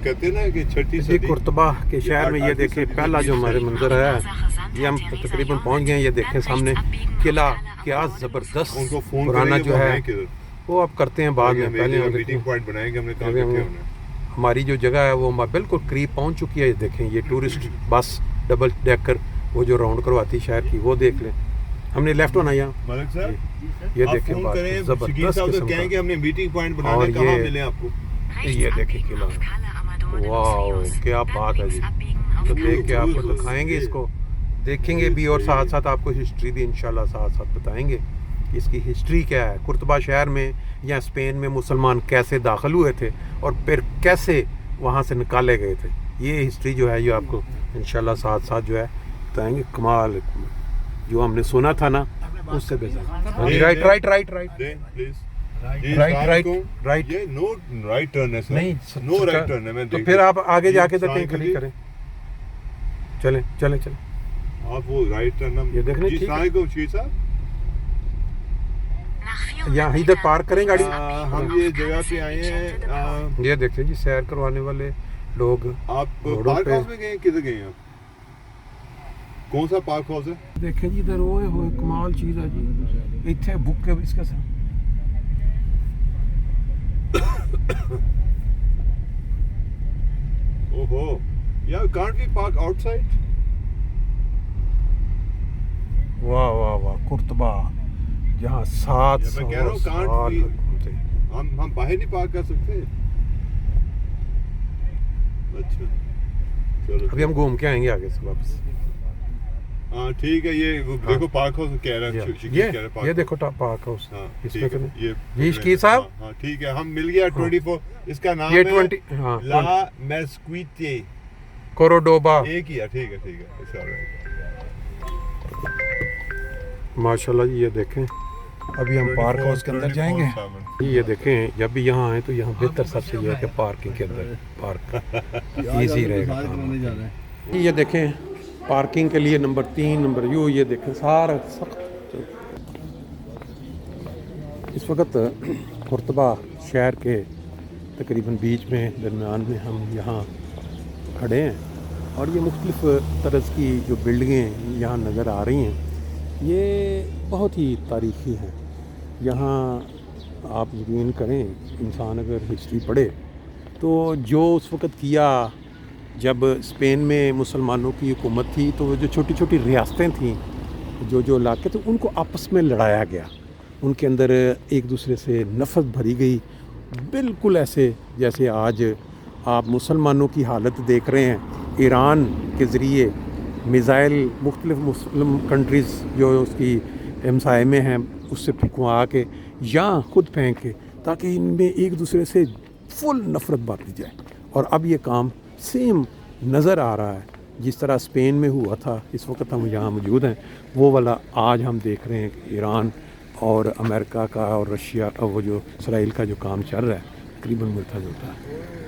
کہتے ہیں نا کہ چھٹی جی صدی قرطبہ کے شہر میں یہ دیکھیں پہلا جو ہمارے منظر ہے یہ ہم تقریباً پہنچ گئے ہیں. یہ دیکھیں سامنے قلعہ کیا زبردست ان کو فون پرانا کریں گے جو وہ ہے ہیں کدھر وہ اب کرتے ہیں بعد میں. پہلے ہم میٹنگ پوائنٹ بنائیں گے ہم نے کہاں ابھی ہم کہتے ہونا ہماری جو جگہ ہے وہ بالکل قریب پہنچ چکی ہے. یہ دیکھیں یہ ٹورسٹ بس ڈبل ڈیکر وہ جو راؤنڈ کرواتی ہے شہر کی وہ دیکھ لیں. ہم نے لیفٹ ہونا یہاں ملک صاحب یہ آپ دیکھیں فون بات کریں شکیل زبردست صاحب سے قسم کہیں کہ کا. ہم نے میٹنگ پوائنٹ اور بنانا ہے کہاں یہ ملیں آپ کو یہ دیکھیں قلعہ واو کیا بات ہے جی. تو دیکھ کے آپ کو دکھائیں گے اس کو دیکھیں گے بھی اور ساتھ ساتھ آپ کو ہسٹری بھی انشاءاللہ ساتھ ساتھ بتائیں گے اس کی ہسٹری کیا ہے. قرطبہ شہر میں یا اسپین میں مسلمان کیسے داخل ہوئے تھے اور پھر کیسے وہاں سے نکالے گئے تھے. یہ ہسٹری جو ہے یہ آپ کو انشاءاللہ ساتھ ساتھ جو ہے بتائیں گے. کمال جو ہم نے سنا تھا نا اس سے بہتر. Right right right right please write right یہ نو رائٹ ٹرن ہے سر نہیں نو رائٹ ٹرن ہے. میں تو پھر آپ آگے جا کے کہیں کھڑی کریں. چلیں چلیں چلیں آپ وہ رائٹ ٹرن یہ دیکھنے جی ٹھیک ہے. السلام علیکم شیر صاحب یہاں ادھر پارک کریں گاڑی. ہم یہ جگہ پہ آئے ہیں یہ دیکھیں جی سیر کروانے والے لوگ آپ روڈوں پارک پہ ہاؤس میں گئے کدھر گئے ہیں آپ کون سا پارک ہاؤس ہے دیکھیں جی ادھر ہوئے ہوئے کمال چیز ہے جی. اتنے بک کے اس کا سر اوہو یا کانٹ وی پارک آؤٹ سائڈ واہ واہ واہ قرطبہ جہاں 700 میں کہہ رہا ہوں سال کانٹ ہم باہر نہیں پارک کر سکتے اچھا چلو ابھی ہم گھوم کے آئیں گے آگے سے واپس. ہاں ٹھیک ہے یہ دیکھو پارک ہاؤس کہہ رہے ہیں یہ دیکھو پارک ہاؤس ہاں اس میں یہ شکیل صاحب ہاں ٹھیک ہے ہم مل گیا 24 اس کا نام یہ ہے 20 ہاں لا میسکویتے کوروڈوبا. ایک ہی ہے ٹھیک ہے ماشاءاللہ جی یہ دیکھیں ابھی ہم پارک ہاؤس کے اندر جائیں گے. یہ دیکھیں جب بھی یہاں آئیں تو یہاں بہتر سب سے یہ ہے کہ پارکنگ کے اندر پارک ایزی رہے گا. یہ دیکھیں پارکنگ کے لیے نمبر 3 نمبر یہ دیکھیں سارا سخت. اس وقت قرطبہ شہر کے تقریباً بیچ میں درمیان میں ہم یہاں کھڑے ہیں اور یہ مختلف طرز کی جو بلڈنگیں یہاں نظر آ رہی ہیں یہ بہت ہی تاریخی ہیں. یہاں آپ یقین کریں انسان اگر ہسٹری پڑھے تو جو اس وقت کیا جب اسپین میں مسلمانوں کی حکومت تھی تو وہ جو چھوٹی چھوٹی ریاستیں تھیں جو علاقے تھے ان کو آپس میں لڑایا گیا. ان کے اندر ایک دوسرے سے نفرت بھری گئی بالکل ایسے جیسے آج آپ مسلمانوں کی حالت دیکھ رہے ہیں. ایران کے ذریعے میزائل مختلف مسلم کنٹریز جو اس کی ہمسائے میں ہیں اس سے پھنکوا کے یا خود پھینک کے تاکہ ان میں ایک دوسرے سے فل نفرت بانٹی جائے. اور اب یہ کام سیم نظر آ رہا ہے جس طرح اسپین میں ہوا تھا. اس وقت ہم یہاں موجود ہیں وہ والا آج ہم دیکھ رہے ہیں کہ ایران اور امریکہ کا اور رشیا کا وہ جو اسرائیل کا جو کام چل رہا ہے تقریباً ملتا جلتا ہے.